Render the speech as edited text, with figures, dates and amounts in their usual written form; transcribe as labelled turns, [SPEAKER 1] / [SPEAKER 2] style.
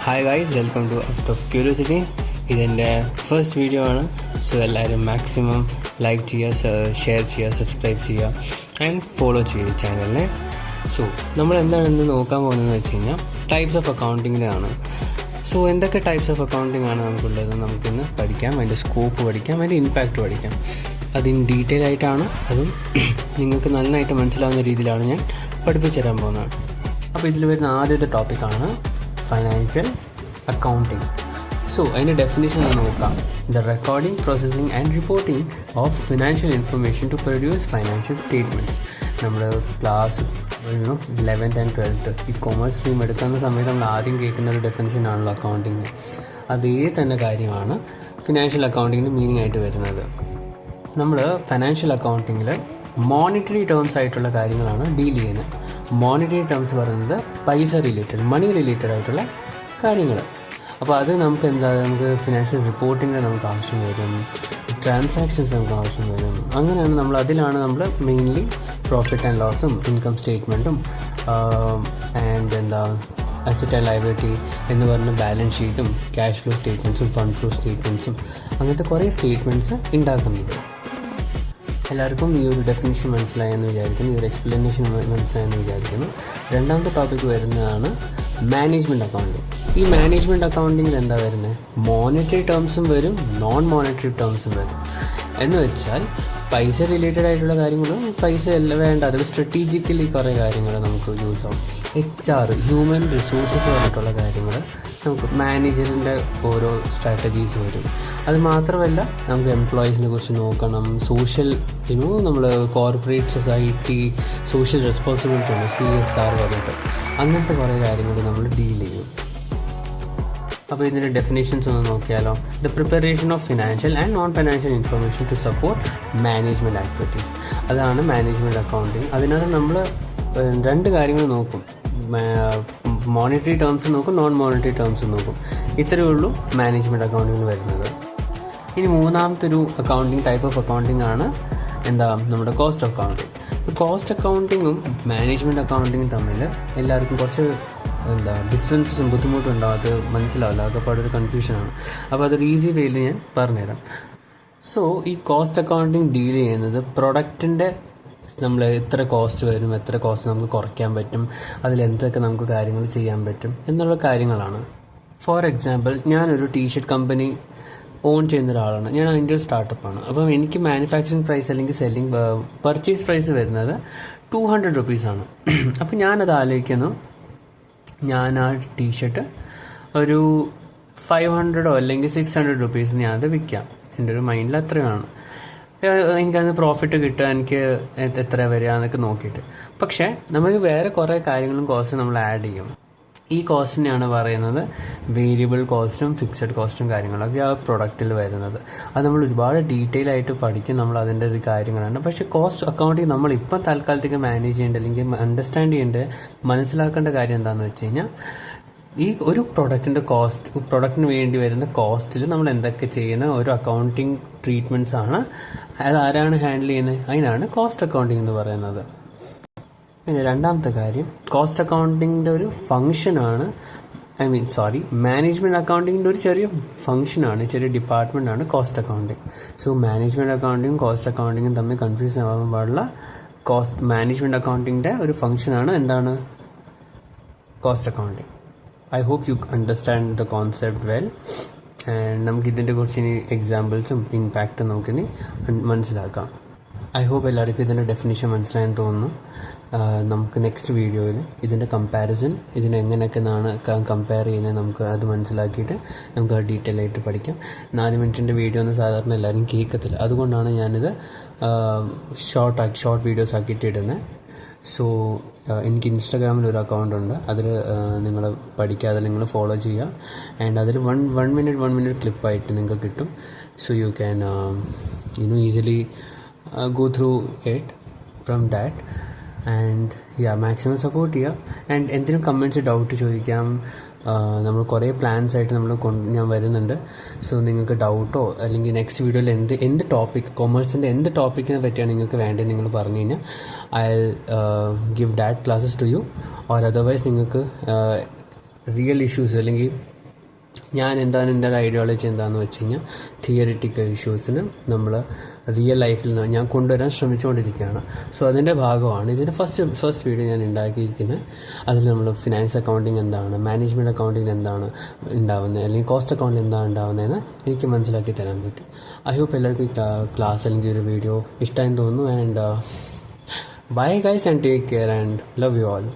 [SPEAKER 1] Hi guys, welcome to out of curiosity. ഇതെൻ്റെ first video ആണ്. So എല്ലാവരും maximum like ചെയ്യുക, ഷെയർ ചെയ്യുക, സബ്സ്ക്രൈബ് ചെയ്യുക ആൻഡ് ഫോളോ ചെയ്യുക ചാനലിനെ. സോ നമ്മൾ എന്താണ് ഇന്ന് നോക്കാൻ പോകുന്നതെന്ന് വെച്ച് കഴിഞ്ഞാൽ ടൈപ്സ് ഓഫ് അക്കൗണ്ടിങ്ങിൻ്റെ ആണ്. സോ എന്തൊക്കെ ടൈപ്സ് ഓഫ് അക്കൗണ്ടിങ് ആണ് നമുക്കുള്ളത് നമുക്കിന്ന് പഠിക്കാം. അതിൻ്റെ സ്കോപ്പ് പഠിക്കാം, അതിൻ്റെ ഇമ്പാക്റ്റ് പഠിക്കാം. അതിന് ഡീറ്റെയിൽ ആയിട്ടാണ്, അതും നിങ്ങൾക്ക് നന്നായിട്ട് മനസ്സിലാവുന്ന രീതിയിലാണ് ഞാൻ പഠിപ്പിച്ചു തരാൻ പോകുന്നത്. അപ്പോൾ ഇതിൽ വരുന്ന ആദ്യത്തെ ടോപ്പിക്കാണ് ഫൈനാൻഷ്യൽ അക്കൗണ്ടിങ്. സോ അതിൻ്റെ ഡെഫിനേഷൻ നോക്കാം. The recording, processing and reporting of financial information to produce financial statements. നമ്മൾ ക്ലാസ് 11th and 12th ഈ കൊമേഴ്സ് സ്ട്രീം എടുക്കുന്ന സമയത്ത് നമ്മൾ ആദ്യം കേൾക്കുന്ന ഒരു ഡെഫിനേഷനാണല്ലോ അക്കൗണ്ടിങ്ങിന്. അതേ തന്നെ കാര്യമാണ് ഫിനാൻഷ്യൽ അക്കൗണ്ടിങ്ങിന് മീനിങ് ആയിട്ട് വരുന്നത്. നമ്മൾ ഫിനാൻഷ്യൽ അക്കൗണ്ടിങ്ങിൽ മോണിറ്ററി ടേംസ് ആയിട്ടുള്ള കാര്യങ്ങളാണ് ഡീൽ ചെയ്യുന്നത്. മോണിറ്ററി ടേംസ് പറയുന്നത് പൈസ റിലേറ്റഡ്, മണി റിലേറ്റഡ് ആയിട്ടുള്ള കാര്യങ്ങൾ. അപ്പോൾ അത് നമുക്ക് നമുക്ക് ഫിനാൻഷ്യൽ റിപ്പോർട്ടിങ്ങിന് നമുക്ക് ആവശ്യം വരും, ട്രാൻസാക്ഷൻസ് നമുക്ക് ആവശ്യം വരും. അങ്ങനെയാണ് അതിലാണ് നമ്മൾ മെയിൻലി പ്രോഫിറ്റ് ആൻഡ് ലോസും ഇൻകം സ്റ്റേറ്റ്മെൻറ്റും ആൻഡ് അസറ്റ് ആൻഡ് ലയബിലിറ്റി എന്ന് പറഞ്ഞ ബാലൻസ് ഷീറ്റും ക്യാഷ് ഫ്ലോ സ്റ്റേറ്റ്മെൻറ്റ്സും ഫണ്ട് ഫ്ലോ സ്റ്റേറ്റ്മെൻറ്റ്സും അങ്ങനത്തെ കുറേ സ്റ്റേറ്റ്മെൻറ്റ്സ് ഉണ്ടാക്കുന്നത്. എല്ലാവർക്കും ഈ ഒരു ഡെഫിനിഷൻ മനസ്സിലായെന്ന് വിചാരിക്കുന്നു, ഈ ഒരു എക്സ്പ്ലനേഷൻ മനസ്സിലായെന്ന് വിചാരിക്കുന്നു. രണ്ടാമത്തെ ടോപ്പിക്ക് വരുന്നതാണ് മാനേജ്മെൻറ്റ് അക്കൗണ്ടിങ്. ഈ മാനേജ്മെൻറ്റ് അക്കൗണ്ടിങ്ങിൽ എന്താ വരുന്നത്? മോണിറ്ററി ടേംസും വരും, നോൺ മോണിറ്ററി ടേംസും വരും. എന്ന് വെച്ചാൽ പൈസ റിലേറ്റഡ് ആയിട്ടുള്ള കാര്യങ്ങളും പൈസ എല്ലാം വേണ്ട, അതിൽ സ്ട്രാറ്റജിക്കലി കുറേ കാര്യങ്ങൾ നമുക്ക് യൂസ് ആവും. HR, ഹ്യൂമൻ റിസോഴ്സസ് പറഞ്ഞിട്ടുള്ള കാര്യങ്ങൾ നമുക്ക് മാനേജറിൻ്റെ ഓരോ സ്ട്രാറ്റജീസ് വരും. അത് മാത്രമല്ല നമുക്ക് എംപ്ലോയീസിനെ കുറിച്ച് നോക്കണം, സോഷ്യൽ നമ്മൾ കോർപ്പറേറ്റ് സൊസൈറ്റി സോഷ്യൽ റെസ്പോൺസിബിലിറ്റി ഉണ്ട്, CSR പറഞ്ഞിട്ട് അങ്ങനത്തെ കുറേ കാര്യങ്ങൾ നമ്മൾ ഡീൽ ചെയ്യും. അപ്പോൾ ഇതിൻ്റെ ഡെഫിനേഷൻസ് ഒന്ന് നോക്കിയാലോ. The preparation of financial and non financial information to support management activities, അതാണ് മാനേജ്മെൻറ്റ് അക്കൗണ്ടിങ്. അതിനകത്ത് നമ്മൾ രണ്ട് കാര്യങ്ങൾ നോക്കും, മോണിറ്ററി ടേംസ് നോക്കും, നോൺ മോണിറ്ററി ടേംസ് നോക്കും. ഇത്രയേ ഉള്ളൂ മാനേജ്മെൻറ്റ് അക്കൗണ്ടിങ്ങിന് വരുന്നത്. ഇനി മൂന്നാമത്തെ ഒരു അക്കൗണ്ടിങ് ടൈപ്പ് ഓഫ് അക്കൗണ്ടിങ് ആണ് നമ്മുടെ കോസ്റ്റ് അക്കൗണ്ടിങ്. കോസ്റ്റ് അക്കൗണ്ടിങ്ങും മാനേജ്മെൻറ്റ് അക്കൗണ്ടിങ്ങും തമ്മിൽ എല്ലാവർക്കും കുറച്ച് ഡിഫറൻസസും ബുദ്ധിമുട്ടുണ്ടാവും, അത് മനസ്സിലാവില്ല, അതൊക്കെ ഒരു കൺഫ്യൂഷനാണ്. അപ്പോൾ അതൊരു ഈസി വേയിൽ ഞാൻ പറഞ്ഞുതരാം. സോ ഈ കോസ്റ്റ് അക്കൗണ്ടിങ് ഡീൽ ചെയ്യുന്നത് പ്രൊഡക്റ്റിൻ്റെ നമ്മൾ എത്ര കോസ്റ്റ് വരും, എത്ര കോസ്റ്റ് നമുക്ക് കുറയ്ക്കാൻ പറ്റും, അതിലെന്തൊക്കെ നമുക്ക് കാര്യങ്ങൾ ചെയ്യാൻ പറ്റും എന്നുള്ള കാര്യങ്ങളാണ്. ഫോർ എക്സാമ്പിൾ, ഞാനൊരു ടീഷർട്ട് കമ്പനി ഓൺ ചെയ്യുന്ന ഒരാളാണ്, ഞാൻ അതിൻ്റെ ഒരു സ്റ്റാർട്ടപ്പാണ്. അപ്പം എനിക്ക് മാനുഫാക്ചറിങ് പ്രൈസ് അല്ലെങ്കിൽ പർച്ചേസ് പ്രൈസ് വരുന്നത് 200 rupees. അപ്പം ഞാനത് ആലോചിക്കുന്നു, ഞാൻ ആ ടീഷർട്ട് ഒരു 500 അല്ലെങ്കിൽ 600 rupees ഞാനത് വിൽക്കാം. എൻ്റെ ഒരു മൈൻഡിൽ അത്രയാണ്, എനിക്കത് പ്രോഫിറ്റ് കിട്ടുക, എനിക്ക് എത്ര വരിക എന്നൊക്കെ നോക്കിയിട്ട്. പക്ഷേ നമുക്ക് വേറെ കുറേ കാര്യങ്ങളും കോസ്റ്റ് നമ്മൾ ആഡ് ചെയ്യും. ഈ കോസ്റ്റിനെയാണ് പറയുന്നത് വേരിയബിൾ കോസ്റ്റും ഫിക്സഡ് കോസ്റ്റും കാര്യങ്ങളൊക്കെ ആ പ്രൊഡക്റ്റിൽ വരുന്നത്. അത് നമ്മൾ ഒരുപാട് ഡീറ്റെയിൽ ആയിട്ട് പഠിക്കും, നമ്മൾ അതിൻ്റെ ഒരു കാര്യങ്ങളാണ്. പക്ഷേ കോസ്റ്റ് അക്കൗണ്ടിങ് നമ്മളിപ്പം തൽക്കാലത്തേക്ക് മാനേജ് ചെയ്യേണ്ട അല്ലെങ്കിൽ അണ്ടർസ്റ്റാൻഡ് ചെയ്യേണ്ട മനസ്സിലാക്കേണ്ട കാര്യം എന്താണെന്ന് വെച്ച് കഴിഞ്ഞാൽ, ഈ ഒരു പ്രൊഡക്റ്റിൻ്റെ കോസ്റ്റ്, പ്രൊഡക്റ്റിന് വേണ്ടി വരുന്ന കോസ്റ്റിൽ നമ്മൾ എന്തൊക്കെ ചെയ്യുന്ന ഒരു അക്കൗണ്ടിങ് ട്രീറ്റ്മെൻറ്റ്സ് ആണ്, അത് ആരാണ് ഹാൻഡിൽ ചെയ്യുന്നത്, അതിനാണ് കോസ്റ്റ് അക്കൗണ്ടിങ് എന്ന് പറയുന്നത്. പിന്നെ രണ്ടാമത്തെ കാര്യം, കോസ്റ്റ് അക്കൗണ്ടിങ്ങിൻ്റെ ഒരു ഫങ്ഷനാണ്, മാനേജ്മെൻറ്റ് അക്കൗണ്ടിങ്ങിൻ്റെ ഒരു ചെറിയ ഫങ്ഷനാണ്, ചെറിയ ഡിപ്പാർട്ട്മെൻറ്റാണ് കോസ്റ്റ് അക്കൗണ്ടിങ്. സോ മാനേജ്മെൻറ്റ് അക്കൗണ്ടിങ്ങും കോസ്റ്റ് അക്കൗണ്ടിങ്ങും തമ്മിൽ കൺഫ്യൂഷൻ ആവാൻ പാടില്ല. മാനേജ്മെൻറ്റ് അക്കൗണ്ടിങ്ങിൻ്റെ ഒരു ഫങ്ഷനാണ് cost accounting. I hope you understand the concept well. And നമുക്ക് ഇതിൻ്റെ കുറിച്ച് ഇനി എക്സാമ്പിൾസും ഇമ്പാക്റ്റും നമുക്കിനി മനസ്സിലാക്കാം. ഐ ഹോപ്പ് എല്ലാവർക്കും ഇതിൻ്റെ ഡെഫിനിഷൻ മനസ്സിലായെന്ന് തോന്നുന്നു. നമുക്ക് നെക്സ്റ്റ് വീഡിയോയിൽ ഇതിൻ്റെ കമ്പാരിസൺ, ഇതിനെങ്ങനെയൊക്കെ കമ്പയർ ചെയ്യുന്നത് നമുക്ക് അത് മനസ്സിലാക്കിയിട്ട് നമുക്ക് അത് ഡീറ്റെയിൽ ആയിട്ട് പഠിക്കാം. 4 മിനിറ്റിൻ്റെ വീഡിയോ ഒന്നും സാധാരണ എല്ലാവരും കേൾക്കത്തില്ല, അതുകൊണ്ടാണ് ഞാനിത് ഷോർട്ട് വീഡിയോസ് ആക്കിയിട്ട് ഇടുന്നത്. സോ എനിക്ക് ഇൻസ്റ്റാഗ്രാമിൽ ഒരു അക്കൗണ്ട് ഉണ്ട്, അതിൽ നിങ്ങൾ പഠിക്കുക, അതിൽ നിങ്ങൾ ഫോളോ ചെയ്യുക. ആൻഡ് അതിൽ 1 minute ക്ലിപ്പായിട്ട് നിങ്ങൾക്ക് കിട്ടും. So you can easily go through it from that. And maximum support ചെയ്യുക. ആൻഡ് എന്തെങ്കിലും കമൻറ്റ്സ് ഡൗട്ട് ചോദിക്കാം. നമ്മൾ കുറേ പ്ലാൻസ് ആയിട്ട് ഞാൻ വരുന്നുണ്ട്. സോ നിങ്ങൾക്ക് ഡൗട്ടോ അല്ലെങ്കിൽ നെക്സ്റ്റ് വീഡിയോയിൽ എന്ത് ടോപ്പിക്, കൊമേഴ്സിൻ്റെ എന്ത് ടോപ്പിക്കിനെ പറ്റിയാണ് നിങ്ങൾക്ക് വേണ്ടത് നിങ്ങൾ പറഞ്ഞു കഴിഞ്ഞാൽ I give that classes to you. Or otherwise നിങ്ങൾക്ക് റിയൽ ഇഷ്യൂസ് അല്ലെങ്കിൽ ഞാൻ എന്താണ് എൻ്റെ ഒരു ഐഡിയോളജി എന്താണെന്ന് വെച്ച് കഴിഞ്ഞാൽ തിയറിറ്റിക്കൽ ഇഷ്യൂസിന് നമ്മൾ റിയൽ ലൈഫിൽ നിന്ന് ഞാൻ കൊണ്ടുവരാൻ ശ്രമിച്ചുകൊണ്ടിരിക്കുകയാണ്. സോ അതിൻ്റെ ഭാഗമാണ് ഇതിൻ്റെ ഫസ്റ്റ് വീഡിയോ ഞാൻ ഉണ്ടാക്കിയിരിക്കുന്നത്. അതിൽ നമ്മൾ ഫിനാൻസ് അക്കൗണ്ടിങ് എന്താണ്, മാനേജ്മെൻറ്റ് അക്കൗണ്ടിങ് എന്താണ് ഉണ്ടാവുന്നത്, അല്ലെങ്കിൽ കോസ്റ്റ് അക്കൗണ്ടിങ് എന്താണ് ഉണ്ടാവുന്നതെന്ന് എനിക്ക് മനസ്സിലാക്കി തരാൻ പറ്റും. ഐ ഹോപ്പ് എല്ലാവർക്കും ഈ ക്ലാസ് അല്ലെങ്കിൽ ഒരു വീഡിയോ ഇഷ്ടമായി തോന്നുന്നു. And bye guys and take care and love you all.